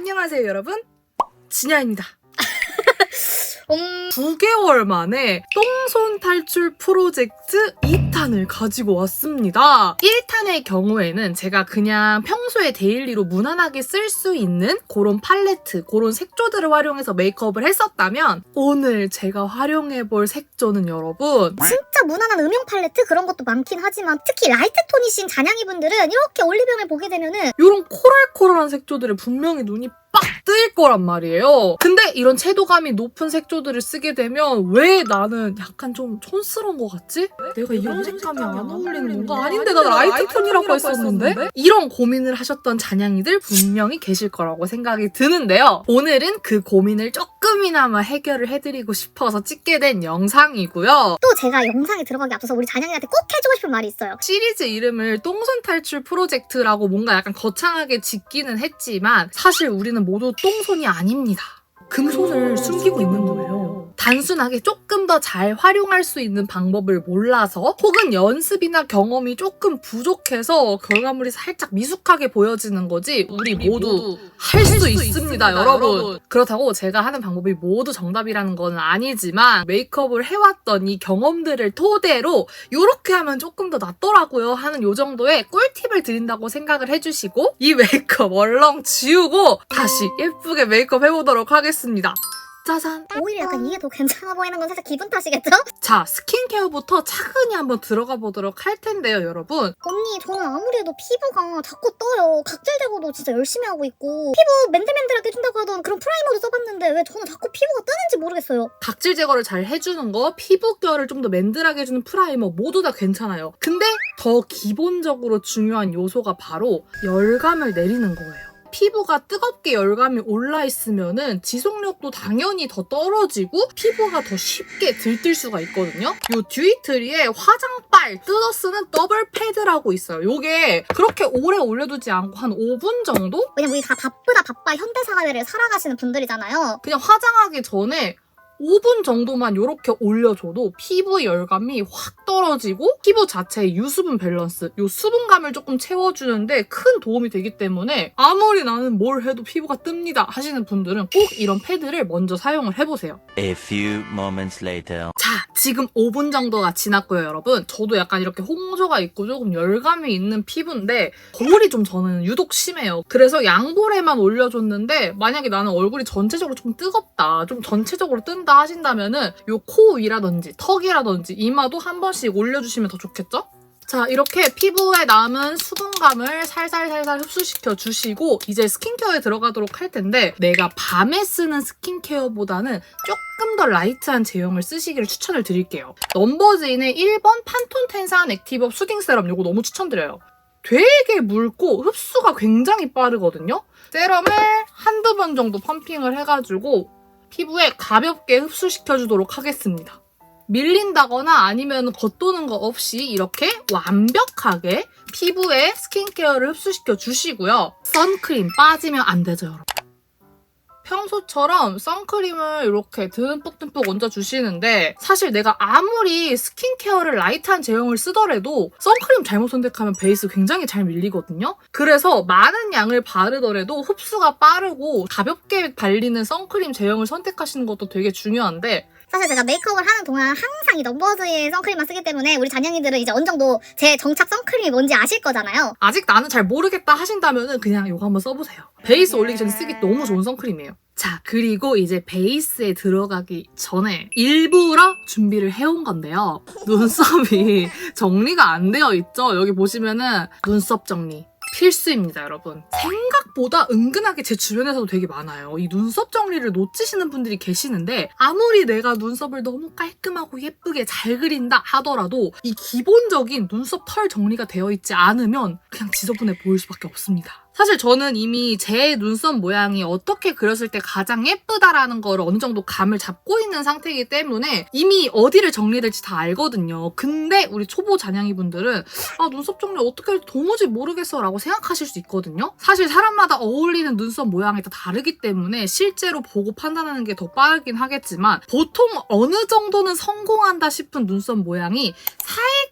안녕하세요 여러분, 진야입니다. 9개월 만에 똥손 탈출 프로젝트 2탄을 가지고 왔습니다. 1탄의 경우에는 제가 그냥 평소에 데일리로 무난하게 쓸 수 있는 그런 팔레트, 그런 색조들을 활용해서 메이크업을 했었다면 오늘 제가 활용해볼 색조는 여러분 진짜 무난한 음영 팔레트 그런 것도 많긴 하지만 특히 라이트 톤이신 잔향이분들은 이렇게 올리브영을 보게 되면은 이런 코랄코랄한 색조들에 분명히 눈이 빡 뜨일 거란 말이에요. 근데 이런 채도감이 높은 색조들을 쓰게 되면 왜 나는 약간 좀 촌스러운 것 같지? 내가 이런 색감이 안 어울리는 건가? 아닌데 나 라이트 톤이라고 했었는데? 이런 고민을 하셨던 잔향이들 분명히 계실 거라고 생각이 드는데요. 오늘은 그 고민을 조금이나마 해결을 해드리고 싶어서 찍게 된 영상이고요. 또 제가 영상에 들어가기 앞서서 우리 잔향이한테 꼭 해주고 싶은 말이 있어요. 시리즈 이름을 똥손 탈출 프로젝트라고 뭔가 약간 거창하게 짓기는 했지만 사실 우리는 모두 똥손이 아닙니다. 금손을 숨기고 있는 거예요. 단순하게 조금 더 잘 활용할 수 있는 방법을 몰라서 혹은 연습이나 경험이 조금 부족해서 결과물이 살짝 미숙하게 보여지는 거지 우리 모두 할 수 있습니다, 여러분. 그렇다고 제가 하는 방법이 모두 정답이라는 건 아니지만 메이크업을 해왔던 이 경험들을 토대로 이렇게 하면 조금 더 낫더라고요 하는 요 정도의 꿀팁을 드린다고 생각을 해주시고 이 메이크업 얼렁 지우고 다시 예쁘게 메이크업 해보도록 하겠습니다. 짜잔! 오히려 약간 이게 더 괜찮아 보이는 건 살짝 기분 탓이겠죠? 자, 스킨케어부터 차근히 한번 들어가 보도록 할 텐데요, 여러분. 언니 저는 아무리 해도 피부가 자꾸 떠요. 각질 제거도 진짜 열심히 하고 있고 피부 맨들맨들하게 해준다고 하던 그런 프라이머도 써봤는데 왜 저는 자꾸 피부가 뜨는지 모르겠어요. 각질 제거를 잘 해주는 거, 피부결을 좀 더 맨들하게 해주는 프라이머 모두 다 괜찮아요. 근데 더 기본적으로 중요한 요소가 바로 열감을 내리는 거예요. 피부가 뜨겁게 열감이 올라있으면은 지속력도 당연히 더 떨어지고 피부가 더 쉽게 들뜰 수가 있거든요. 요 듀이트리에 화장빨 뜯어 쓰는 더블 패드라고 있어요. 요게 그렇게 오래 올려두지 않고 한 5분 정도? 왜냐면 우리 다 바쁘다 바빠 현대사회를 살아가시는 분들이잖아요. 그냥 화장하기 전에 5분 정도만 이렇게 올려줘도 피부 열감이 확 떨어지고 피부 자체의 유수분 밸런스, 요 수분감을 조금 채워주는데 큰 도움이 되기 때문에 아무리 나는 뭘 해도 피부가 뜹니다 하시는 분들은 꼭 이런 패드를 먼저 사용을 해보세요. A few moments later. 자, 지금 5분 정도가 지났고요, 여러분. 저도 약간 이렇게 홍조가 있고 조금 열감이 있는 피부인데 거울이 좀 저는 유독 심해요. 그래서 양볼에만 올려줬는데 만약에 나는 얼굴이 전체적으로 좀 뜨겁다, 좀 전체적으로 뜬다 하신다면은 요 코 위라든지 턱이라든지 이마도 한 번씩 올려주시면 더 좋겠죠? 자, 이렇게 피부에 남은 수분감을 살살살살 흡수시켜 주시고 이제 스킨케어에 들어가도록 할 텐데 내가 밤에 쓰는 스킨케어보다는 조금 더 라이트한 제형을 쓰시기를 추천을 드릴게요. 넘버즈인의 1번 판톤 텐산 액티브업 수딩 세럼 이거 너무 추천드려요. 되게 묽고 흡수가 굉장히 빠르거든요. 세럼을 한두 번 정도 펌핑을 해가지고 피부에 가볍게 흡수시켜주도록 하겠습니다. 밀린다거나 아니면 겉도는 거 없이 이렇게 완벽하게 피부에 스킨케어를 흡수시켜 주시고요. 선크림 빠지면 안 되죠, 여러분. 평소처럼 선크림을 이렇게 듬뿍듬뿍 얹어주시는데 사실 내가 아무리 스킨케어를 라이트한 제형을 쓰더라도 선크림 잘못 선택하면 베이스 굉장히 잘 밀리거든요. 그래서 많은 양을 바르더라도 흡수가 빠르고 가볍게 발리는 선크림 제형을 선택하시는 것도 되게 중요한데 사실 제가 메이크업을 하는 동안 항상 이 넘버즈의 선크림만 쓰기 때문에 우리 잔향이들은 이제 어느 정도 제 정착 선크림이 뭔지 아실 거잖아요. 아직 나는 잘 모르겠다 하신다면 그냥 이거 한번 써보세요. 베이스 올리기 전에 쓰기 너무 좋은 선크림이에요. 자, 그리고 이제 베이스에 들어가기 전에 일부러 준비를 해온 건데요. 눈썹이 정리가 안 되어 있죠? 여기 보시면은 눈썹 정리. 필수입니다, 여러분. 생각보다 은근하게 제 주변에서도 되게 많아요. 이 눈썹 정리를 놓치시는 분들이 계시는데 아무리 내가 눈썹을 너무 깔끔하고 예쁘게 잘 그린다 하더라도 이 기본적인 눈썹 털 정리가 되어 있지 않으면 그냥 지저분해 보일 수밖에 없습니다. 사실 저는 이미 제 눈썹 모양이 어떻게 그렸을 때 가장 예쁘다라는 거를 어느 정도 감을 잡고 있는 상태이기 때문에 이미 어디를 정리해야 될지 다 알거든요. 근데 우리 초보 잔향이 분들은 아, 눈썹 정리 어떻게 할지 도무지 모르겠어 라고 생각하실 수 있거든요. 사실 사람마다 어울리는 눈썹 모양이 다 다르기 때문에 실제로 보고 판단하는 게 더 빠르긴 하겠지만 보통 어느 정도는 성공한다 싶은 눈썹 모양이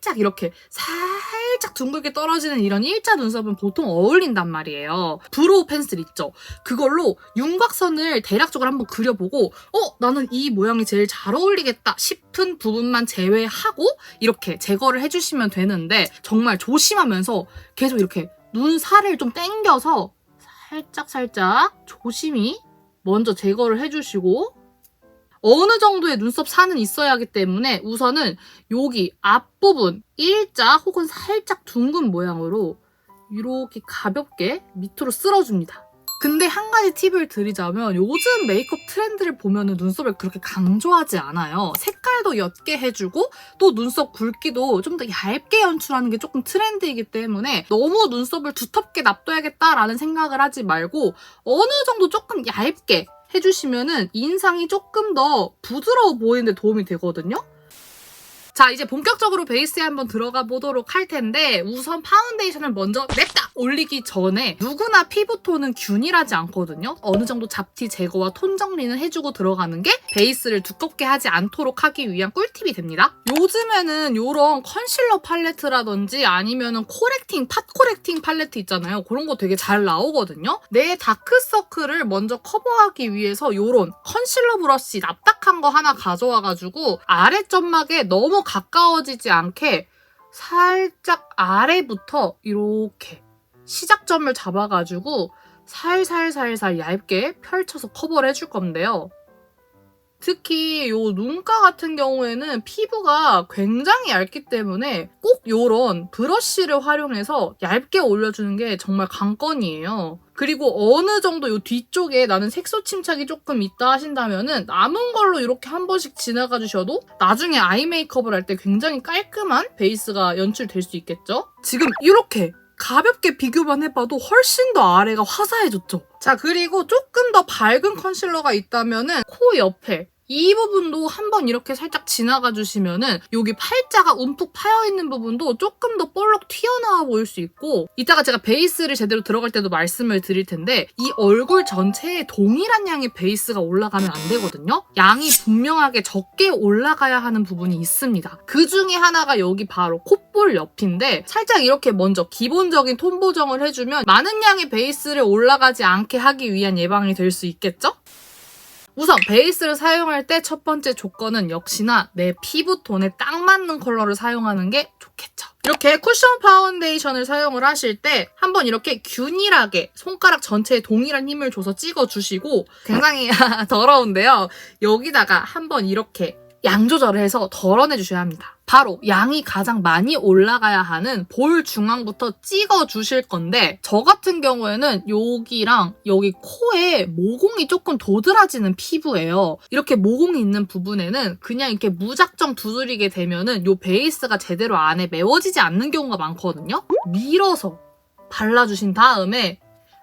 살짝 이렇게 살짝 둥글게 떨어지는 이런 일자 눈썹은 보통 어울린단 말이에요. 브로우 펜슬 있죠? 그걸로 윤곽선을 대략적으로 한번 그려보고 나는 이 모양이 제일 잘 어울리겠다 싶은 부분만 제외하고 이렇게 제거를 해주시면 되는데 정말 조심하면서 계속 이렇게 눈살을 좀 당겨서 살짝 조심히 먼저 제거를 해주시고 어느 정도의 눈썹 산은 있어야 하기 때문에 우선은 여기 앞부분 일자 혹은 살짝 둥근 모양으로 이렇게 가볍게 밑으로 쓸어줍니다. 근데 한 가지 팁을 드리자면 요즘 메이크업 트렌드를 보면은 눈썹을 그렇게 강조하지 않아요. 색깔도 옅게 해주고 또 눈썹 굵기도 좀 더 얇게 연출하는 게 조금 트렌드이기 때문에 너무 눈썹을 두텁게 놔둬야겠다라는 생각을 하지 말고 어느 정도 조금 얇게 해주시면은 인상이 조금 더 부드러워 보이는 데 도움이 되거든요. 자, 이제 본격적으로 베이스에 한번 들어가 보도록 할 텐데 우선 파운데이션을 먼저 냅다 올리기 전에 누구나 피부톤은 균일하지 않거든요. 어느 정도 잡티 제거와 톤 정리는 해주고 들어가는 게 베이스를 두껍게 하지 않도록 하기 위한 꿀팁이 됩니다. 요즘에는 이런 컨실러 팔레트라든지 아니면은 팟 코렉팅 팔레트 있잖아요. 그런 거 되게 잘 나오거든요. 내 다크서클을 먼저 커버하기 위해서 이런 컨실러 브러쉬 납작한 거 하나 가져와가지고 아래점막에 너무 가까워지지 않게 살짝 아래부터 이렇게 시작점을 잡아가지고 살살살살 얇게 펼쳐서 커버를 해줄 건데요. 특히 요 눈가 같은 경우에는 피부가 굉장히 얇기 때문에 꼭 요런 브러쉬를 활용해서 얇게 올려주는 게 정말 관건이에요. 그리고 어느 정도 요 뒤쪽에 나는 색소 침착이 조금 있다 하신다면은 남은 걸로 이렇게 한 번씩 지나가 주셔도 나중에 아이 메이크업을 할 때 굉장히 깔끔한 베이스가 연출될 수 있겠죠? 지금 이렇게 가볍게 비교만 해봐도 훨씬 더 아래가 화사해졌죠? 자, 그리고 조금 더 밝은 컨실러가 있다면은 코 옆에 이 부분도 한번 이렇게 살짝 지나가 주시면은 여기 팔자가 움푹 파여있는 부분도 조금 더 볼록 튀어나와 보일 수 있고 이따가 제가 베이스를 제대로 들어갈 때도 말씀을 드릴 텐데 이 얼굴 전체에 동일한 양의 베이스가 올라가면 안 되거든요. 양이 분명하게 적게 올라가야 하는 부분이 있습니다. 그 중에 하나가 여기 바로 콧볼 옆인데 살짝 이렇게 먼저 기본적인 톤 보정을 해주면 많은 양의 베이스를 올라가지 않게 하기 위한 예방이 될 수 있겠죠? 우선 베이스를 사용할 때 첫 번째 조건은 역시나 내 피부톤에 딱 맞는 컬러를 사용하는 게 좋겠죠. 이렇게 쿠션 파운데이션을 사용을 하실 때 한번 이렇게 균일하게 손가락 전체에 동일한 힘을 줘서 찍어주시고 굉장히 더러운데요. 여기다가 한번 이렇게 양 조절을 해서 덜어내주셔야 합니다. 바로 양이 가장 많이 올라가야 하는 볼 중앙부터 찍어주실 건데 저 같은 경우에는 여기랑 여기 코에 모공이 조금 도드라지는 피부예요. 이렇게 모공이 있는 부분에는 그냥 이렇게 무작정 두드리게 되면은 이 베이스가 제대로 안에 메워지지 않는 경우가 많거든요. 밀어서 발라주신 다음에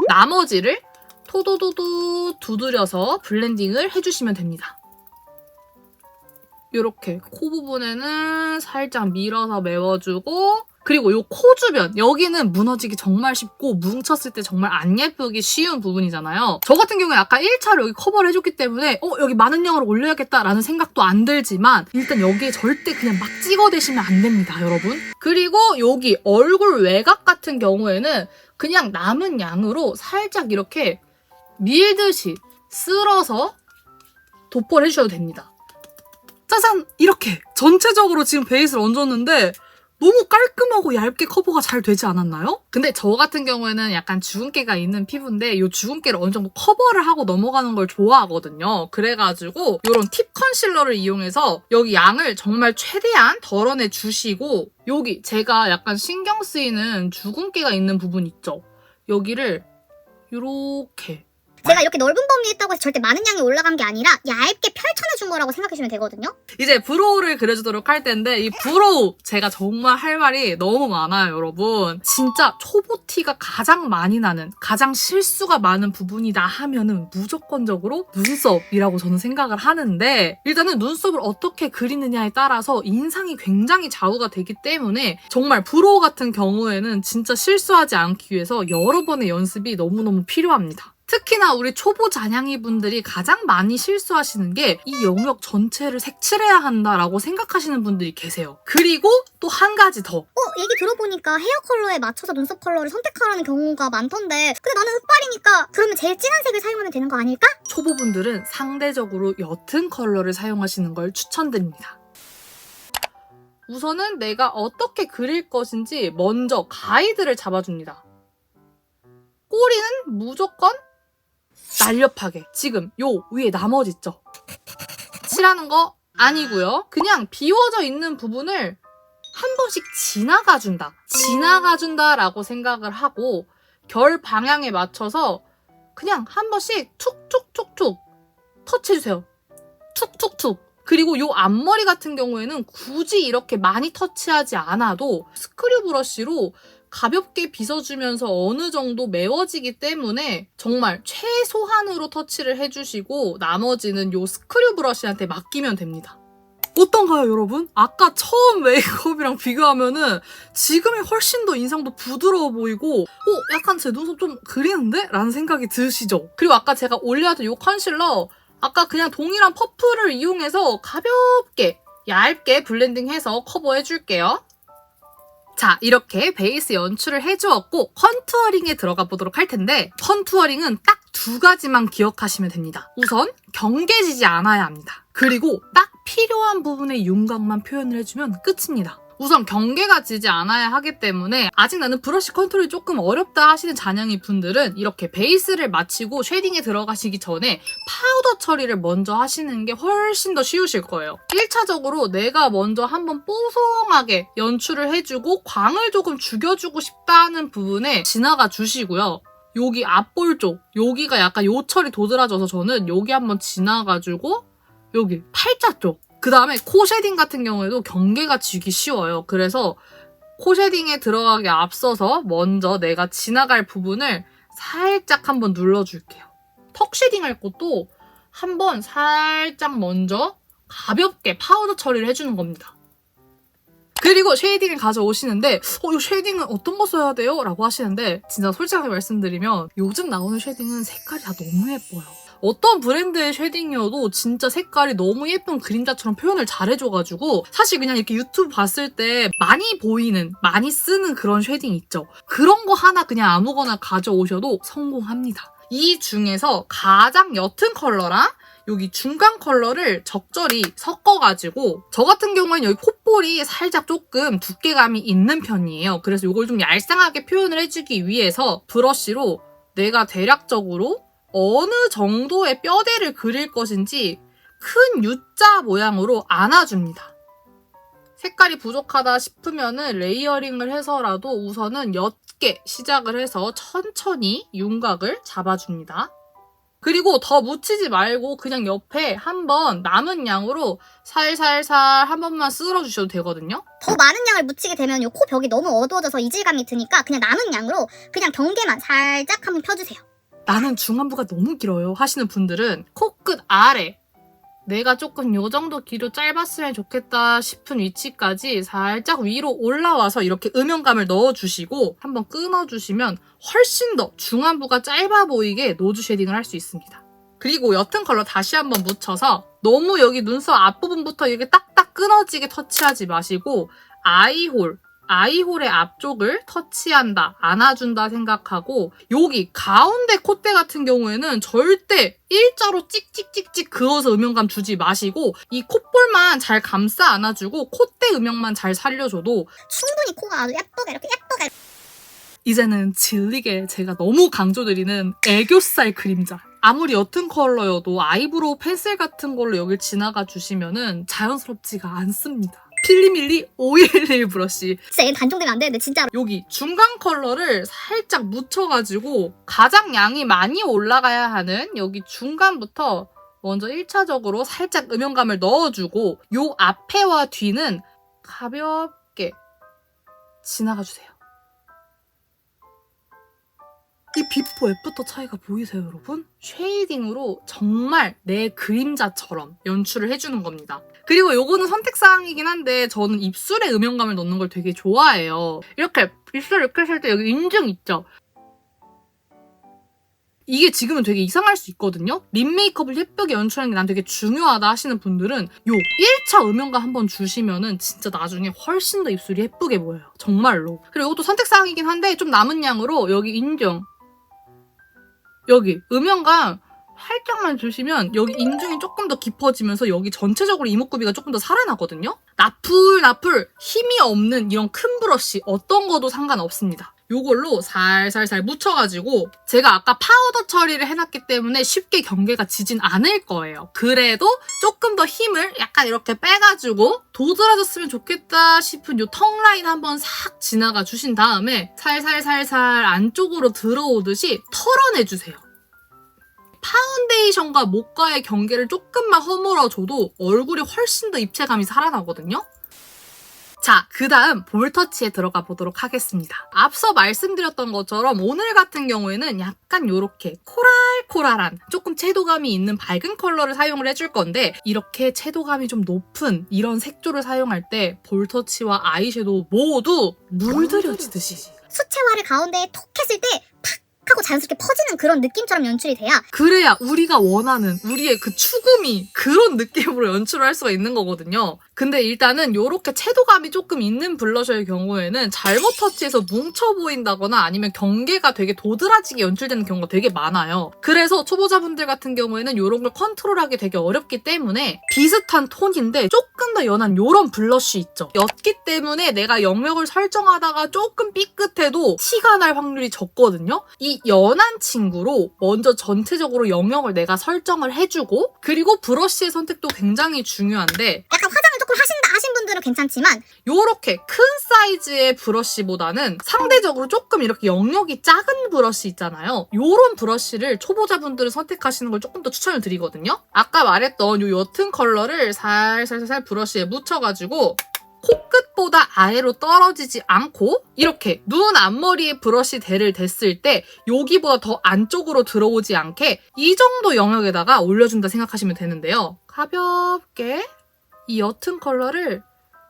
나머지를 토도도도 두드려서 블렌딩을 해주시면 됩니다. 이렇게 코 부분에는 살짝 밀어서 메워주고 그리고 이 코 주변 여기는 무너지기 정말 쉽고 뭉쳤을 때 정말 안 예쁘기 쉬운 부분이잖아요. 저 같은 경우에 아까 1차로 여기 커버를 해줬기 때문에 여기 많은 양으로 올려야겠다라는 생각도 안 들지만 일단 여기에 절대 그냥 막 찍어대시면 안 됩니다, 여러분. 그리고 여기 얼굴 외곽 같은 경우에는 그냥 남은 양으로 살짝 이렇게 밀듯이 쓸어서 도포를 해주셔도 됩니다. 짜잔! 이렇게 전체적으로 지금 베이스를 얹었는데 너무 깔끔하고 얇게 커버가 잘 되지 않았나요? 근데 저 같은 경우에는 약간 주근깨가 있는 피부인데 이 주근깨를 어느 정도 커버를 하고 넘어가는 걸 좋아하거든요. 그래가지고 이런 팁 컨실러를 이용해서 여기 양을 정말 최대한 덜어내 주시고 여기 제가 약간 신경 쓰이는 주근깨가 있는 부분 있죠? 여기를 이렇게 제가 이렇게 넓은 범위에 있다고 해서 절대 많은 양이 올라간 게 아니라 얇게 펼쳐내준 거라고 생각하시면 되거든요. 이제 브로우를 그려주도록 할 텐데 이 브로우 제가 정말 할 말이 너무 많아요, 여러분. 진짜 초보티가 가장 많이 나는 가장 실수가 많은 부분이다 하면은 무조건적으로 눈썹이라고 저는 생각을 하는데 일단은 눈썹을 어떻게 그리느냐에 따라서 인상이 굉장히 좌우가 되기 때문에 정말 브로우 같은 경우에는 진짜 실수하지 않기 위해서 여러 번의 연습이 너무너무 필요합니다. 특히나 우리 초보 잔향이 분들이 가장 많이 실수하시는 게 이 영역 전체를 색칠해야 한다라고 생각하시는 분들이 계세요. 그리고 또 한 가지 더. 얘기 들어보니까 헤어 컬러에 맞춰서 눈썹 컬러를 선택하라는 경우가 많던데 근데 나는 흑발이니까 그러면 제일 진한 색을 사용하면 되는 거 아닐까? 초보분들은 상대적으로 옅은 컬러를 사용하시는 걸 추천드립니다. 우선은 내가 어떻게 그릴 것인지 먼저 가이드를 잡아줍니다. 꼬리는 무조건 날렵하게 지금 요 위에 나머지 있죠? 칠하는 거 아니고요. 그냥 비워져 있는 부분을 한 번씩 지나가준다. 지나가준다라고 생각을 하고 결 방향에 맞춰서 그냥 한 번씩 툭툭툭툭 터치해주세요. 툭툭툭. 그리고 요 앞머리 같은 경우에는 굳이 이렇게 많이 터치하지 않아도 스크류 브러쉬로 가볍게 빗어주면서 어느 정도 메워지기 때문에 정말 최소한으로 터치를 해주시고 나머지는 요 스크류 브러쉬한테 맡기면 됩니다. 어떤가요, 여러분? 아까 처음 메이크업이랑 비교하면은 지금이 훨씬 더 인상도 부드러워 보이고 약간 제 눈썹 좀 그리는데? 라는 생각이 드시죠? 그리고 아까 제가 올려놨던 요 컨실러 아까 그냥 동일한 퍼프를 이용해서 가볍게 얇게 블렌딩해서 커버해줄게요. 자, 이렇게 베이스 연출을 해주었고 컨투어링에 들어가 보도록 할 텐데 컨투어링은 딱 2가지만 기억하시면 됩니다. 우선 경계지지 않아야 합니다. 그리고 딱 필요한 부분의 윤곽만 표현을 해주면 끝입니다. 우선 경계가 지지 않아야 하기 때문에 아직 나는 브러쉬 컨트롤이 조금 어렵다 하시는 잔향이 분들은 이렇게 베이스를 마치고 쉐딩에 들어가시기 전에 파우더 처리를 먼저 하시는 게 훨씬 더 쉬우실 거예요. 1차적으로 내가 먼저 한번 뽀송하게 연출을 해주고 광을 조금 죽여주고 싶다는 부분에 지나가 주시고요. 여기 앞볼 쪽, 여기가 약간 요철이 도드라져서 저는 여기 한번 지나가지고 여기 팔자 쪽 그 다음에 코 쉐딩 같은 경우에도 경계가 지기 쉬워요. 그래서 코 쉐딩에 들어가기 앞서서 먼저 내가 지나갈 부분을 살짝 한번 눌러줄게요. 턱 쉐딩 할 것도 한번 살짝 먼저 가볍게 파우더 처리를 해주는 겁니다. 그리고 쉐이딩을 가져오시는데 이 쉐이딩은 어떤 거 써야 돼요? 라고 하시는데 진짜 솔직하게 말씀드리면 요즘 나오는 쉐이딩은 색깔이 다 너무 예뻐요. 어떤 브랜드의 쉐딩이어도 진짜 색깔이 너무 예쁜 그림자처럼 표현을 잘 해줘가지고 사실 그냥 이렇게 유튜브 봤을 때 많이 보이는, 많이 쓰는 그런 쉐딩 있죠. 그런 거 하나 그냥 아무거나 가져오셔도 성공합니다. 이 중에서 가장 옅은 컬러랑 여기 중간 컬러를 적절히 섞어가지고 저 같은 경우에는 여기 콧볼이 살짝 조금 두께감이 있는 편이에요. 그래서 이걸 좀 얄쌍하게 표현을 해주기 위해서 브러쉬로 내가 대략적으로 어느 정도의 뼈대를 그릴 것인지 큰 U자 모양으로 안아줍니다. 색깔이 부족하다 싶으면은 레이어링을 해서라도 우선은 옅게 시작을 해서 천천히 윤곽을 잡아줍니다. 그리고 더 묻히지 말고 그냥 옆에 한번 남은 양으로 살살살 한 번만 쓸어주셔도 되거든요. 더 많은 양을 묻히게 되면 요 코 벽이 너무 어두워져서 이질감이 드니까 그냥 남은 양으로 그냥 경계만 살짝 한번 펴주세요. 나는 중안부가 너무 길어요 하시는 분들은 코끝 아래 내가 조금 요 정도 길이로 짧았으면 좋겠다 싶은 위치까지 살짝 위로 올라와서 이렇게 음영감을 넣어주시고 한번 끊어주시면 훨씬 더 중안부가 짧아 보이게 노즈 쉐딩을 할 수 있습니다. 그리고 옅은 컬러 다시 한번 묻혀서 너무 여기 눈썹 앞부분부터 이렇게 딱딱 끊어지게 터치하지 마시고 아이홀의 앞쪽을 터치한다, 안아준다 생각하고 여기 가운데 콧대 같은 경우에는 절대 일자로 찍찍찍찍 그어서 음영감 주지 마시고 이 콧볼만 잘 감싸 안아주고 콧대 음영만 잘 살려줘도 충분히 코가 아주 예쁘게 이렇게 예쁘게 이제는 질리게 제가 너무 강조드리는 애교살 그림자. 아무리 옅은 컬러여도 아이브로우 펜슬 같은 걸로 여길 지나가 주시면은 자연스럽지가 않습니다. 필리밀리 511 브러쉬. 진짜 얘는 단종되면 안 되는데 진짜로 여기 중간 컬러를 살짝 묻혀가지고 가장 양이 많이 올라가야 하는 여기 중간부터 먼저 1차적으로 살짝 음영감을 넣어주고 요 앞에와 뒤는 가볍게 지나가주세요. 이 비포 애프터 차이가 보이세요, 여러분? 쉐이딩으로 정말 내 그림자처럼 연출을 해주는 겁니다. 그리고 요거는 선택사항이긴 한데 저는 입술에 음영감을 넣는 걸 되게 좋아해요. 이렇게 입술 이렇게 했을 때 여기 인중 있죠? 이게 지금은 되게 이상할 수 있거든요. 립 메이크업을 예쁘게 연출하는 게 난 되게 중요하다 하시는 분들은 요 1차 음영감 한번 주시면은 진짜 나중에 훨씬 더 입술이 예쁘게 보여요. 정말로. 그리고 이것도 선택사항이긴 한데 좀 남은 양으로 여기 인중, 여기 음영감 살짝만 주시면 여기 인중이 조금 더 깊어지면서 여기 전체적으로 이목구비가 조금 더 살아나거든요. 나풀 힘이 없는 이런 큰 브러쉬 어떤 거도 상관없습니다. 요걸로 살살살 묻혀가지고 제가 아까 파우더 처리를 해놨기 때문에 쉽게 경계가 지진 않을 거예요. 그래도 조금 더 힘을 약간 이렇게 빼가지고 도드라졌으면 좋겠다 싶은 요 턱 라인 한번 싹 지나가 주신 다음에 살살살살 안쪽으로 들어오듯이 털어내주세요. 파운데이션과 목과의 경계를 조금만 허물어줘도 얼굴이 훨씬 더 입체감이 살아나거든요. 자, 그 다음 볼터치에 들어가 보도록 하겠습니다. 앞서 말씀드렸던 것처럼 오늘 같은 경우에는 약간 요렇게 코랄코랄한 조금 채도감이 있는 밝은 컬러를 사용을 해줄 건데 이렇게 채도감이 좀 높은 이런 색조를 사용할 때 볼터치와 아이섀도우 모두 물들여지듯이 수채화를 가운데에 톡 했을 때 팍 하고 자연스럽게 퍼지는 그런 느낌처럼 연출이 돼야 그래야 우리가 원하는 우리의 그 추구미 그런 느낌으로 연출을 할 수가 있는 거거든요. 근데 일단은 이렇게 채도감이 조금 있는 블러셔의 경우에는 잘못 터치해서 뭉쳐 보인다거나 아니면 경계가 되게 도드라지게 연출되는 경우가 되게 많아요. 그래서 초보자분들 같은 경우에는 이런 걸 컨트롤하기 되게 어렵기 때문에 비슷한 톤인데 조금 더 연한 이런 블러쉬 있죠. 옅기 때문에 내가 영역을 설정하다가 조금 삐끗해도 티가 날 확률이 적거든요. 이 연한 친구로 먼저 전체적으로 영역을 내가 설정을 해주고 그리고 브러쉬의 선택도 굉장히 중요한데 약간 화장을 조금 하신다 하신 분들은 괜찮지만 요렇게 큰 사이즈의 브러쉬보다는 상대적으로 조금 이렇게 영역이 작은 브러쉬 있잖아요. 요런 브러쉬를 초보자분들은 선택하시는 걸 조금 더 추천을 드리거든요. 아까 말했던 요 옅은 컬러를 살살살 브러쉬에 묻혀가지고 코끝보다 아래로 떨어지지 않고 이렇게 눈 앞머리에 브러쉬 대를 댔을 때 여기보다 더 안쪽으로 들어오지 않게 이 정도 영역에다가 올려준다 생각하시면 되는데요. 가볍게 이 옅은 컬러를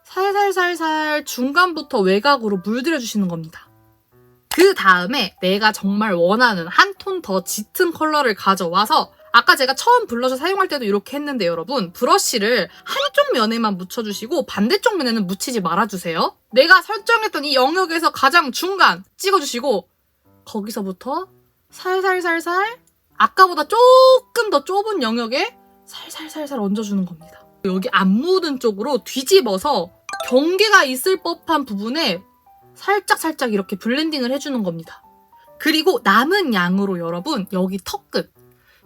살살살살 중간부터 외곽으로 물들여주시는 겁니다. 그 다음에 내가 정말 원하는 한 톤 더 짙은 컬러를 가져와서 아까 제가 처음 블러셔 사용할 때도 이렇게 했는데 여러분 브러쉬를 한쪽 면에만 묻혀주시고 반대쪽 면에는 묻히지 말아주세요. 내가 설정했던 이 영역에서 가장 중간 찍어주시고 거기서부터 살살살살 아까보다 조금 더 좁은 영역에 살살살살 얹어주는 겁니다. 여기 안 묻은 쪽으로 뒤집어서 경계가 있을 법한 부분에 살짝살짝 이렇게 블렌딩을 해주는 겁니다. 그리고 남은 양으로 여러분 여기 턱끝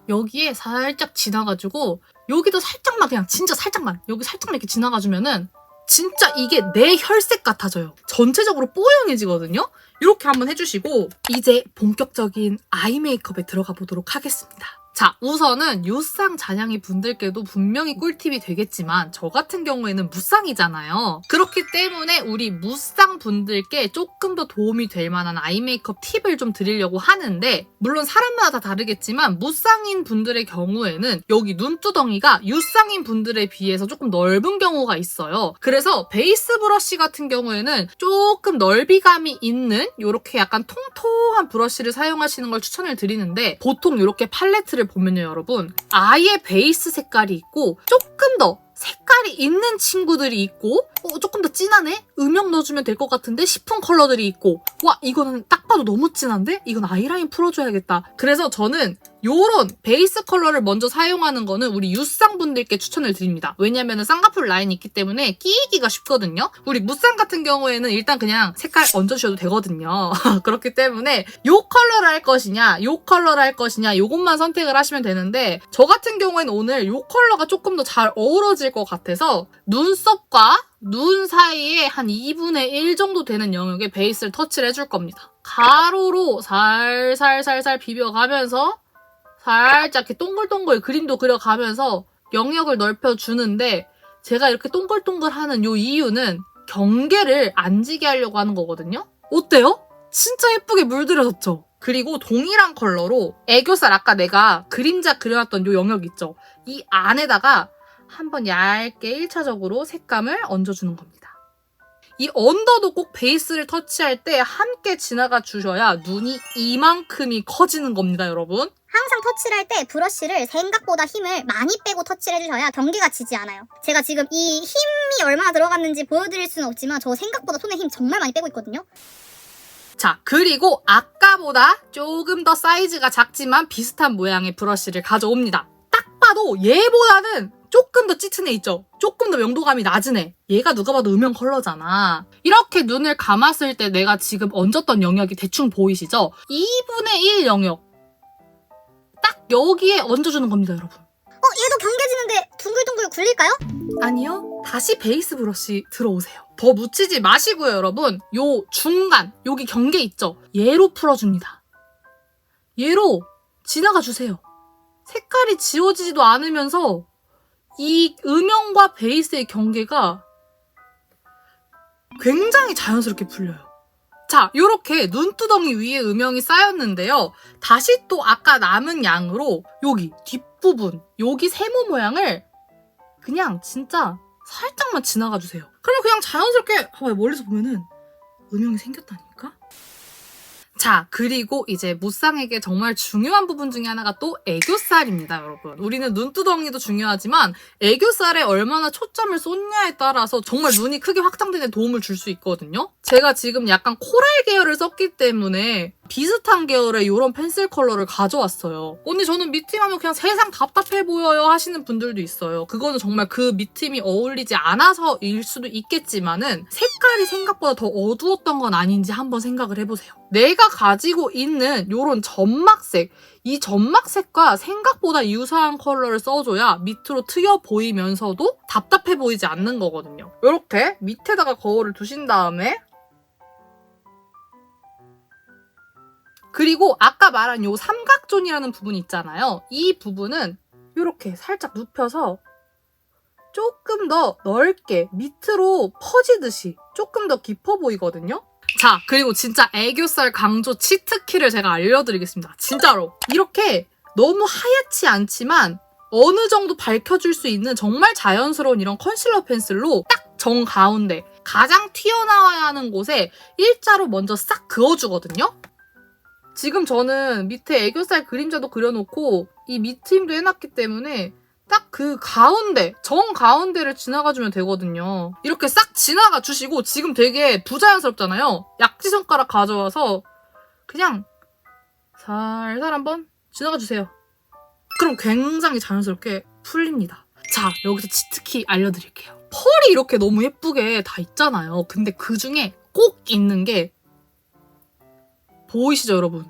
여기에 살짝 지나가지고 여기도 살짝만 그냥 진짜 살짝만 여기 살짝만 이렇게 지나가주면은 진짜 이게 내 혈색 같아져요. 전체적으로 뽀용해지거든요. 이렇게 한번 해주시고 이제 본격적인 아이 메이크업에 들어가 보도록 하겠습니다. 자, 우선은 유쌍 잔향이 분들께도 분명히 꿀팁이 되겠지만 저 같은 경우에는 무쌍이잖아요. 그렇기 때문에 우리 무쌍 분들께 조금 더 도움이 될 만한 아이 메이크업 팁을 좀 드리려고 하는데 물론 사람마다 다 다르겠지만 무쌍인 분들의 경우에는 여기 눈두덩이가 유쌍인 분들에 비해서 조금 넓은 경우가 있어요. 그래서 베이스 브러쉬 같은 경우에는 조금 넓이감이 있는 이렇게 약간 통통한 브러쉬를 사용하시는 걸 추천을 드리는데 보통 이렇게 팔레트를 보면요 여러분 아예 베이스 색깔이 있고 조금 더 색깔이 있는 친구들이 있고 조금 더 진하네? 음영 넣어주면 될 것 같은데 싶은 컬러들이 있고 와 이거는 딱 봐도 너무 진한데? 이건 아이라인 풀어줘야겠다. 그래서 저는 요런 베이스 컬러를 먼저 사용하는 거는 우리 유쌍분들께 추천을 드립니다. 왜냐면 쌍꺼풀 라인이 있기 때문에 끼이기가 쉽거든요. 우리 무쌍 같은 경우에는 일단 그냥 색깔 얹어주셔도 되거든요. 그렇기 때문에 요 컬러를 할 것이냐 요 컬러를 할 것이냐 요것만 선택을 하시면 되는데 저 같은 경우에는 오늘 요 컬러가 조금 더 잘 어우러질 것 같아서 눈썹과 눈 사이에 한 2분의 1 정도 되는 영역에 베이스를 터치를 해줄 겁니다. 가로로 살살살살 비벼가면서 살짝 이렇게 동글동글 그림도 그려가면서 영역을 넓혀주는데 제가 이렇게 동글동글하는 요 이유는 경계를 안 지게 하려고 하는 거거든요. 어때요? 진짜 예쁘게 물들여졌죠? 그리고 동일한 컬러로 애교살 아까 내가 그림자 그려놨던 요 영역 있죠? 이 안에다가 한번 얇게 1차적으로 색감을 얹어주는 겁니다. 이 언더도 꼭 베이스를 터치할 때 함께 지나가 주셔야 눈이 이만큼이 커지는 겁니다, 여러분. 터치를 할 때 브러쉬를 생각보다 힘을 많이 빼고 터치를 해주셔야 경계가 지지 않아요. 제가 지금 이 힘이 얼마나 들어갔는지 보여드릴 수는 없지만 저 생각보다 손에 힘 정말 많이 빼고 있거든요. 자, 그리고 아까보다 조금 더 사이즈가 작지만 비슷한 모양의 브러쉬를 가져옵니다. 딱 봐도 얘보다는 조금 더 짙은 애 있죠? 조금 더 명도감이 낮은 애. 얘가 누가 봐도 음영 컬러잖아. 이렇게 눈을 감았을 때 내가 지금 얹었던 영역이 대충 보이시죠? 2분의 1 영역. 딱 여기에 얹어주는 겁니다, 여러분. 얘도 경계지는데 둥글둥글 굴릴까요? 아니요. 다시 베이스 브러쉬 들어오세요. 더 묻히지 마시고요, 여러분. 요 중간, 여기 경계 있죠? 얘로 풀어줍니다. 얘로 지나가 주세요. 색깔이 지워지지도 않으면서 이 음영과 베이스의 경계가 굉장히 자연스럽게 풀려요. 자, 요렇게 눈두덩이 위에 음영이 쌓였는데요. 다시 또 아까 남은 양으로 여기 뒷부분, 여기 세모 모양을 그냥 진짜 살짝만 지나가 주세요. 그러면 그냥 자연스럽게 봐봐요. 멀리서 보면은 음영이 생겼다니까? 자, 그리고 이제 무쌍에게 정말 중요한 부분 중에 하나가 또 애교살입니다, 여러분. 우리는 눈두덩이도 중요하지만 애교살에 얼마나 초점을 쏟냐에 따라서 정말 눈이 크게 확장되는 데 도움을 줄 수 있거든요. 제가 지금 약간 코랄 계열을 썼기 때문에 비슷한 계열의 이런 펜슬 컬러를 가져왔어요. 언니 저는 밑팀하면 그냥 세상 답답해 보여요 하시는 분들도 있어요. 그거는 정말 그 밑팀이 어울리지 않아서일 수도 있겠지만은 색깔이 생각보다 더 어두웠던 건 아닌지 한번 생각을 해보세요. 내가 가지고 있는 이런 점막색, 이 점막색과 생각보다 유사한 컬러를 써줘야 밑으로 트여 보이면서도 답답해 보이지 않는 거거든요. 이렇게 밑에다가 거울을 두신 다음에 그리고 아까 말한 요 삼각존이라는 부분 있잖아요. 이 부분은 이렇게 살짝 눕혀서 조금 더 넓게 밑으로 퍼지듯이 조금 더 깊어 보이거든요. 자, 그리고 진짜 애교살 강조 치트키를 제가 알려드리겠습니다. 진짜로. 이렇게 너무 하얗지 않지만 어느 정도 밝혀줄 수 있는 정말 자연스러운 이런 컨실러 펜슬로 딱 정 가운데 가장 튀어나와야 하는 곳에 일자로 먼저 싹 그어주거든요. 지금 저는 밑에 애교살 그림자도 그려놓고 이 밑트임도 해놨기 때문에 딱 그 가운데, 정 가운데를 지나가주면 되거든요. 이렇게 싹 지나가 주시고 지금 되게 부자연스럽잖아요. 약지손가락 가져와서 그냥 살살 한번 지나가 주세요. 그럼 굉장히 자연스럽게 풀립니다. 자, 여기서 치트키 알려드릴게요. 펄이 이렇게 너무 예쁘게 다 있잖아요. 근데 그 중에 꼭 있는 게 보이시죠, 여러분?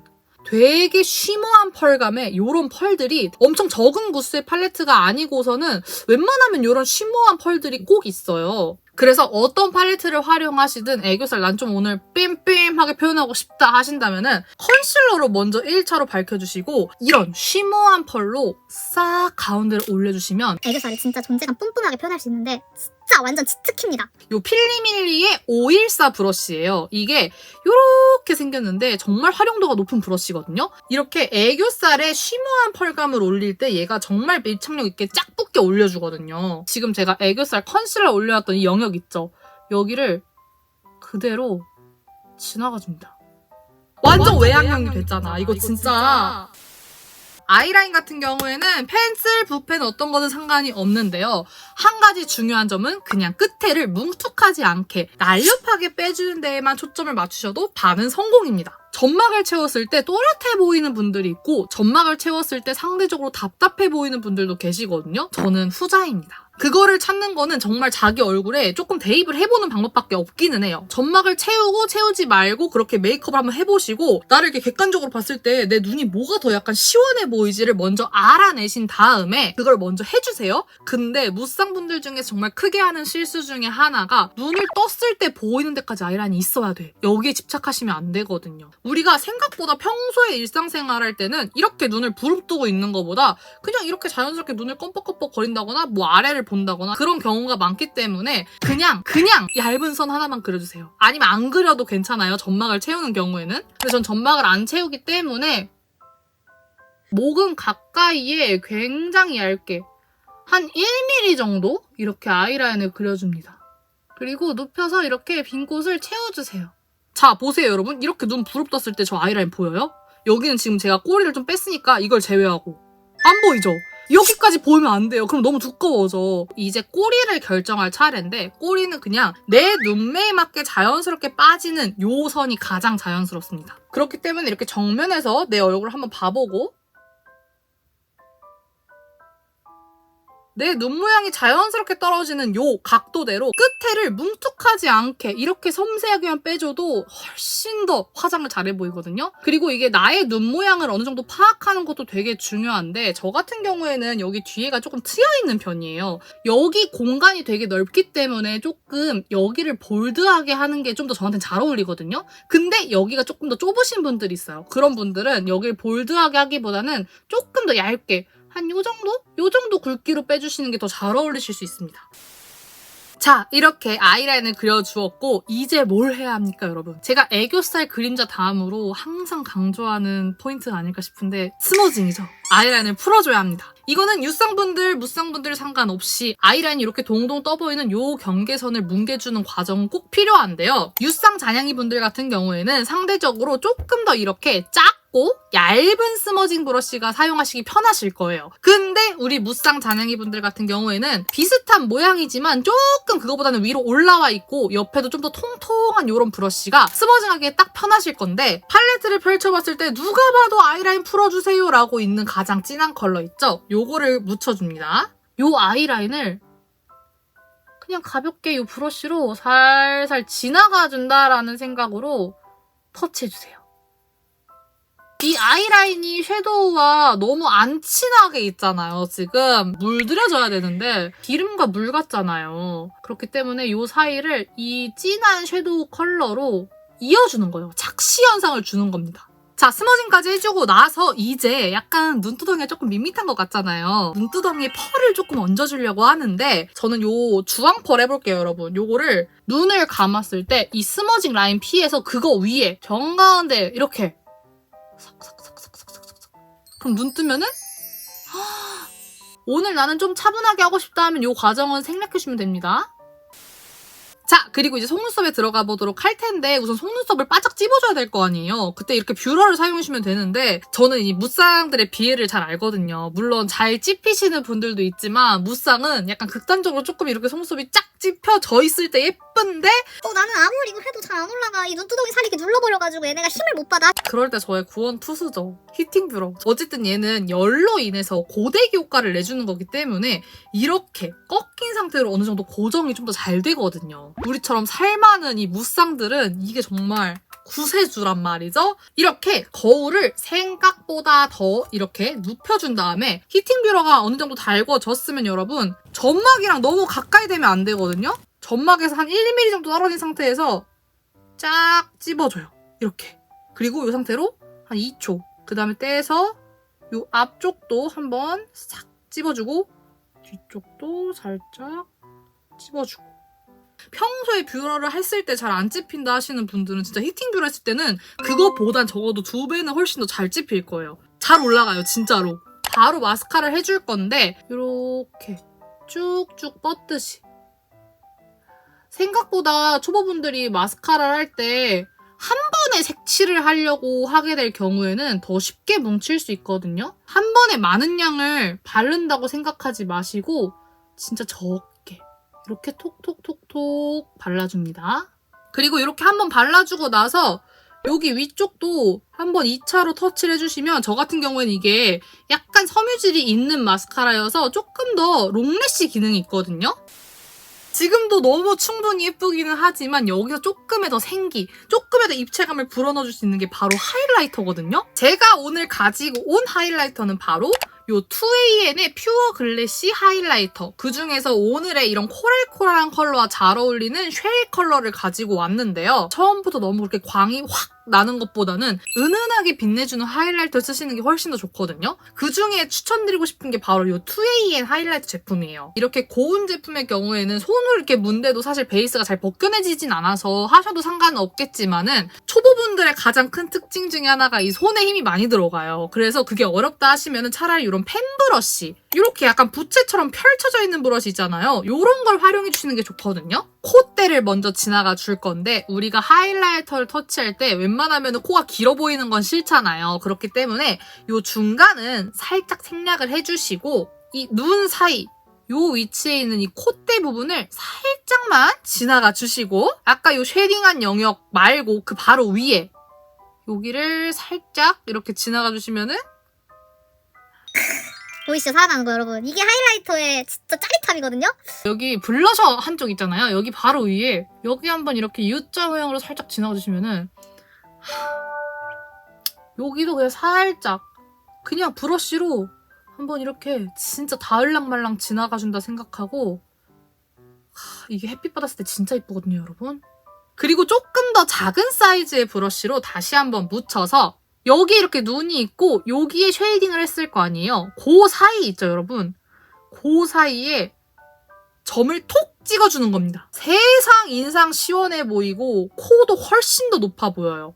되게 쉬머한 펄감에 이런 펄들이 엄청 적은 구스의 팔레트가 아니고서는 웬만하면 이런 쉬머한 펄들이 꼭 있어요. 그래서 어떤 팔레트를 활용하시든 애교살 난 좀 오늘 삠삠하게 표현하고 싶다 하신다면은 컨실러로 먼저 1차로 밝혀주시고 이런 쉬머한 펄로 싹 가운데를 올려주시면 애교살이 진짜 존재감 뿜뿜하게 표현할 수 있는데 진짜 완전 치트키입니다. 요 필리밀리의 514 브러쉬예요. 이게 요렇게 생겼는데 정말 활용도가 높은 브러쉬거든요. 이렇게 애교살에 쉬머한 펄감을 올릴 때 얘가 정말 밀착력 있게 쫙 붙게 올려주거든요. 지금 제가 애교살 컨실러 올려놨던 이 영역 있죠? 여기를 그대로 지나가줍니다. 완전 외양형이 됐잖아. 이거 진짜. 아이라인 같은 경우에는 펜슬, 붓펜 어떤 거든 상관이 없는데요. 한 가지 중요한 점은 그냥 끝에를 뭉툭하지 않게 날렵하게 빼주는 데에만 초점을 맞추셔도 반은 성공입니다. 점막을 채웠을 때 또렷해 보이는 분들이 있고 점막을 채웠을 때 상대적으로 답답해 보이는 분들도 계시거든요. 저는 후자입니다. 그거를 찾는 거는 정말 자기 얼굴에 조금 대입을 해보는 방법밖에 없기는 해요. 점막을 채우고 채우지 말고 그렇게 메이크업을 한번 해보시고 나를 이렇게 객관적으로 봤을 때 내 눈이 뭐가 더 약간 시원해 보이지를 먼저 알아내신 다음에 그걸 먼저 해주세요. 근데 무쌍분들 중에 정말 크게 하는 실수 중에 하나가 눈을 떴을 때 보이는 데까지 아이라인이 있어야 돼. 여기에 집착하시면 안 되거든요. 우리가 생각보다 평소에 일상생활 할 때는 이렇게 눈을 부릅뜨고 있는 것보다 그냥 이렇게 자연스럽게 눈을 껌뻑껌뻑 거린다거나 뭐 아래를 본다거나 그런 경우가 많기 때문에 그냥 얇은 선 하나만 그려주세요. 아니면 안 그려도 괜찮아요. 점막을 채우는 경우에는. 근데 전 점막을 안 채우기 때문에 목은 가까이에 굉장히 얇게 한 1mm 정도 이렇게 아이라인을 그려줍니다. 그리고 눕혀서 이렇게 빈 곳을 채워주세요. 자, 보세요 여러분. 이렇게 눈 부릅떴을 때 저 아이라인 보여요? 여기는 지금 제가 꼬리를 좀 뺐으니까 이걸 제외하고 안 보이죠? 여기까지 보이면 안 돼요. 그럼 너무 두꺼워져. 이제 꼬리를 결정할 차례인데 꼬리는 그냥 내 눈매에 맞게 자연스럽게 빠지는 요 선이 가장 자연스럽습니다. 그렇기 때문에 이렇게 정면에서 내 얼굴을 한번 봐보고 내 눈 모양이 자연스럽게 떨어지는 요 각도대로 끝에를 뭉툭하지 않게 이렇게 섬세하게만 빼줘도 훨씬 더 화장을 잘해 보이거든요. 그리고 이게 나의 눈 모양을 어느 정도 파악하는 것도 되게 중요한데 저 같은 경우에는 여기 뒤에가 조금 트여있는 편이에요. 여기 공간이 되게 넓기 때문에 조금 여기를 볼드하게 하는 게 좀 더 저한테는 잘 어울리거든요. 근데 여기가 조금 더 좁으신 분들이 있어요. 그런 분들은 여기를 볼드하게 하기보다는 조금 더 얇게 한 요 정도? 요 정도 굵기로 빼주시는 게 더 잘 어울리실 수 있습니다. 자, 이렇게 아이라인을 그려주었고 이제 뭘 해야 합니까, 여러분? 제가 애교살 그림자 다음으로 항상 강조하는 포인트가 아닐까 싶은데 스머징이죠. 아이라인을 풀어줘야 합니다. 이거는 유쌍분들, 무쌍분들 상관없이 아이라인이 이렇게 동동 떠보이는 요 경계선을 뭉개주는 과정은 꼭 필요한데요. 유쌍 잔향이 분들 같은 경우에는 상대적으로 조금 더 이렇게 작고 얇은 스머징 브러쉬가 사용하시기 편하실 거예요. 근데 우리 무쌍 잔향이 분들 같은 경우에는 비슷한 모양이지만 조금 그거보다는 위로 올라와 있고 옆에도 좀 더 통통한 이런 브러쉬가 스머징하기에 딱 편하실 건데 팔레트를 펼쳐봤을 때 누가 봐도 아이라인 풀어주세요 라고 있는 가장 진한 컬러 있죠? 요거를 묻혀줍니다. 요 아이라인을 그냥 가볍게 요 브러쉬로 살살 지나가준다라는 생각으로 터치해주세요. 이 아이라인이 섀도우와 너무 안 친하게 있잖아요. 지금 물들여져야 되는데 기름과 물 같잖아요. 그렇기 때문에 이 사이를 이 진한 섀도우 컬러로 이어주는 거예요. 착시 현상을 주는 겁니다. 자, 스머징까지 해주고 나서 이제 약간 눈두덩이가 조금 밋밋한 것 같잖아요. 눈두덩이에 펄을 조금 얹어주려고 하는데 저는 요 주황펄 해볼게요, 여러분. 요거를 눈을 감았을 때 이 스머징 라인 피해서 그거 위에 정가운데 이렇게 삭삭삭삭삭삭삭. 그럼 눈 뜨면은 오늘 나는 좀 차분하게 하고 싶다 하면 이 과정은 생략해주시면 됩니다. 자, 그리고 이제 속눈썹에 들어가 보도록 할 텐데 우선 속눈썹을 바짝 찝어줘야 될 거 아니에요. 그때 이렇게 뷰러를 사용하시면 되는데 저는 이 무쌍들의 비애를 잘 알거든요. 물론 잘 찝히시는 분들도 있지만 무쌍은 약간 극단적으로 조금 이렇게 속눈썹이 쫙 찝혀져 있을 때 예쁜데 나는 아무리 이거 해도 잘 안 올라가. 이 눈두덩이 살이 이렇게 눌러버려가지고 얘네가 힘을 못 받아. 그럴 때 저의 구원 투수죠. 히팅 뷰러. 어쨌든 얘는 열로 인해서 고데기 효과를 내주는 거기 때문에 이렇게 꺾인 상태로 어느 정도 고정이 좀 더 잘 되거든요. 우리처럼 살 많은 이 무쌍들은 이게 정말 구세주란 말이죠. 이렇게 거울을 생각보다 더 이렇게 눕혀준 다음에 히팅 뷰러가 어느 정도 달궈졌으면 여러분 점막이랑 너무 가까이 되면 안 되거든요. 점막에서 한 1mm 정도 떨어진 상태에서 쫙 찝어줘요. 이렇게. 그리고 이 상태로 한 2초. 그 다음에 떼서 이 앞쪽도 한번 싹 찝어주고 뒤쪽도 살짝 찝어주고. 평소에 뷰러를 했을 때 잘 안 찝힌다 하시는 분들은 진짜 히팅 뷰러 했을 때는 그거보단 적어도 2배는 훨씬 더 잘 찝힐 거예요. 잘 올라가요, 진짜로. 바로 마스카라를 해줄 건데 이렇게 쭉쭉 뻗듯이. 생각보다 초보분들이 마스카라를 할 때 한 번에 색칠을 하려고 하게 될 경우에는 더 쉽게 뭉칠 수 있거든요. 한 번에 많은 양을 바른다고 생각하지 마시고 진짜 적게 이렇게 톡톡톡톡 발라줍니다. 그리고 이렇게 한번 발라주고 나서 여기 위쪽도 한번 2차로 터치를 해주시면 저 같은 경우에는 이게 약간 섬유질이 있는 마스카라여서 조금 더 롱래쉬 기능이 있거든요. 지금도 너무 충분히 예쁘기는 하지만 여기서 조금의 더 생기, 조금의 더 입체감을 불어넣어줄 수 있는 게 바로 하이라이터거든요. 제가 오늘 가지고 온 하이라이터는 바로 요 2AN의 퓨어 글래시 하이라이터. 그중에서 오늘의 이런 코랄코랄한 컬러와 잘 어울리는 쉘 컬러를 가지고 왔는데요. 처음부터 너무 그렇게 광이 확 나는 것보다는 은은하게 빛내주는 하이라이터를 쓰시는 게 훨씬 더 좋거든요. 그중에 추천드리고 싶은 게 바로 이 2AN 하이라이터 제품이에요. 이렇게 고운 제품의 경우에는 손을 이렇게 문대도 사실 베이스가 잘 벗겨내지진 않아서 하셔도 상관은 없겠지만은 초보분들의 가장 큰 특징 중에 하나가 이 손에 힘이 많이 들어가요. 그래서 그게 어렵다 하시면은 차라리 이런 펜 브러쉬 이렇게 약간 부채처럼 펼쳐져 있는 브러쉬 있잖아요. 이런 걸 활용해 주시는 게 좋거든요. 콧대를 먼저 지나가 줄 건데 우리가 하이라이터를 터치할 때 웬만하면 코가 길어 보이는 건 싫잖아요. 그렇기 때문에 이 중간은 살짝 생략을 해주시고 이 눈 사이 요 위치에 있는 이 콧대 부분을 살짝만 지나가 주시고 아까 요 쉐딩한 영역 말고 그 바로 위에 여기를 살짝 이렇게 지나가 주시면은 보이시죠? 살아나는 거 여러분. 이게 하이라이터의 진짜 짜릿함이거든요? 여기 블러셔 한쪽 있잖아요. 여기 바로 위에 여기 한번 이렇게 U자 모양으로 살짝 지나가 주시면은 여기도 그냥 살짝 그냥 브러쉬로 한번 이렇게 진짜 다을랑말랑 지나가준다 생각하고 이게 햇빛 받았을 때 진짜 이쁘거든요, 여러분. 그리고 조금 더 작은 사이즈의 브러쉬로 다시 한번 묻혀서 여기 이렇게 눈이 있고 여기에 쉐이딩을 했을 거 아니에요. 그 사이 있죠, 여러분. 그 사이에 점을 톡 찍어주는 겁니다. 세상 인상 시원해 보이고 코도 훨씬 더 높아 보여요.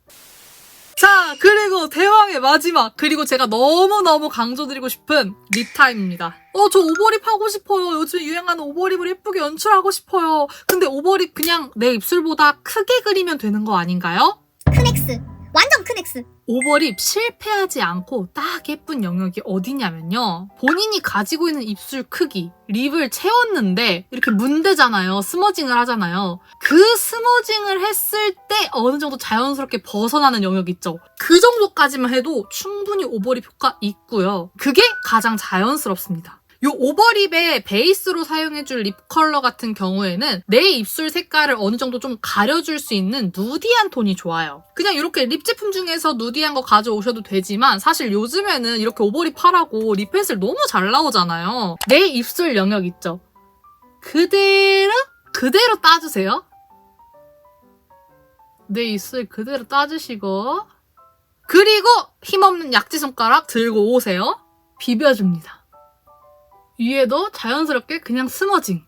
자, 그리고 대왕의 마지막. 그리고 제가 너무너무 강조드리고 싶은 립타임입니다. 저 오버립 하고 싶어요. 요즘 유행하는 오버립을 예쁘게 연출하고 싶어요. 근데 오버립 그냥 내 입술보다 크게 그리면 되는 거 아닌가요? 큰 X. 완전 큰 X. 오버립 실패하지 않고 딱 예쁜 영역이 어디냐면요. 본인이 가지고 있는 입술 크기, 립을 채웠는데 이렇게 문대잖아요. 스머징을 하잖아요. 그 스머징을 했을 때 어느 정도 자연스럽게 벗어나는 영역 있죠. 그 정도까지만 해도 충분히 오버립 효과 있고요. 그게 가장 자연스럽습니다. 이 오버립의 베이스로 사용해줄 립 컬러 같은 경우에는 내 입술 색깔을 어느 정도 좀 가려줄 수 있는 누디한 톤이 좋아요. 그냥 이렇게 립 제품 중에서 누디한 거 가져오셔도 되지만 사실 요즘에는 이렇게 오버립 하라고 립 펜슬 너무 잘 나오잖아요. 내 입술 영역 있죠? 그대로 따주세요. 내 입술 그대로 따주시고 그리고 힘없는 약지손가락 들고 오세요. 비벼줍니다. 위에도 자연스럽게 그냥 스머징.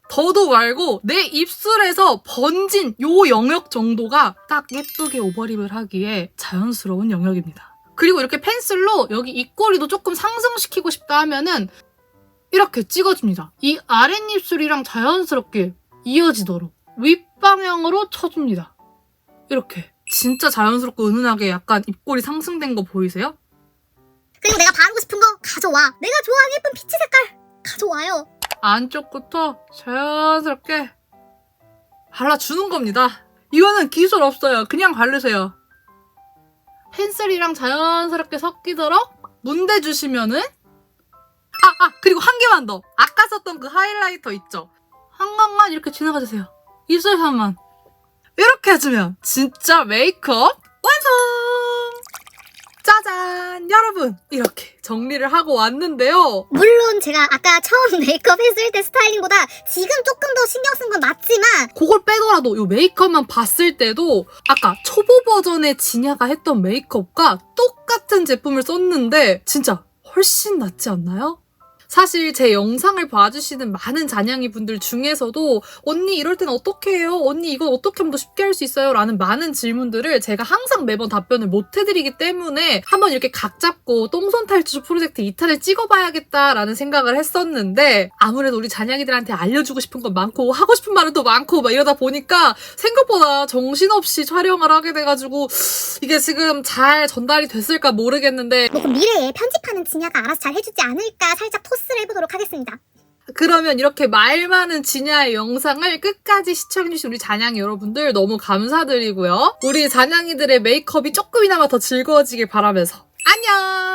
더도 말고 내 입술에서 번진 요 영역 정도가 딱 예쁘게 오버립을 하기에 자연스러운 영역입니다. 그리고 이렇게 펜슬로 여기 입꼬리도 조금 상승시키고 싶다 하면은 이렇게 찍어줍니다. 이 아랫입술이랑 자연스럽게 이어지도록 윗방향으로 쳐줍니다. 이렇게. 진짜 자연스럽고 은은하게 약간 입꼬리 상승된 거 보이세요? 그리고 내가 바르고 싶은 거 가져와. 내가 좋아하는 예쁜 피치 색깔 가져와요. 안쪽부터 자연스럽게 발라주는 겁니다. 이거는 기술 없어요. 그냥 바르세요. 펜슬이랑 자연스럽게 섞이도록 문대주시면은 그리고 한 개만 더. 아까 썼던 그 하이라이터 있죠? 한 번만 이렇게 지나가주세요. 입술선만. 이렇게 해주면 진짜 메이크업 완성! 짜잔! 여러분! 이렇게 정리를 하고 왔는데요. 물론 제가 아까 처음 메이크업 했을 때 스타일링보다 지금 조금 더 신경 쓴 건 맞지만 그걸 빼더라도 이 메이크업만 봤을 때도 아까 초보 버전의 진야가 했던 메이크업과 똑같은 제품을 썼는데 진짜 훨씬 낫지 않나요? 사실 제 영상을 봐주시는 많은 잔향이 분들 중에서도 언니 이럴 땐 어떻게 해요? 언니 이건 어떻게 하면 더 쉽게 할 수 있어요? 라는 많은 질문들을 제가 항상 매번 답변을 못 해드리기 때문에 한번 이렇게 각 잡고 똥손 탈출 프로젝트 2탄을 찍어봐야겠다라는 생각을 했었는데 아무래도 우리 잔향이들한테 알려주고 싶은 건 많고 하고 싶은 말은 또 많고 막 이러다 보니까 생각보다 정신없이 촬영을 하게 돼가지고 이게 지금 잘 전달이 됐을까 모르겠는데 뭐 그럼 미래에 편집하는 진야가 알아서 잘 해주지 않을까 살짝 토스를 해보도록 하겠습니다. 그러면 이렇게 말 많은 진야의 영상을 끝까지 시청해주신 우리 잔향이 여러분들 너무 감사드리고요. 우리 잔향이들의 메이크업이 조금이나마 더 즐거워지길 바라면서 안녕!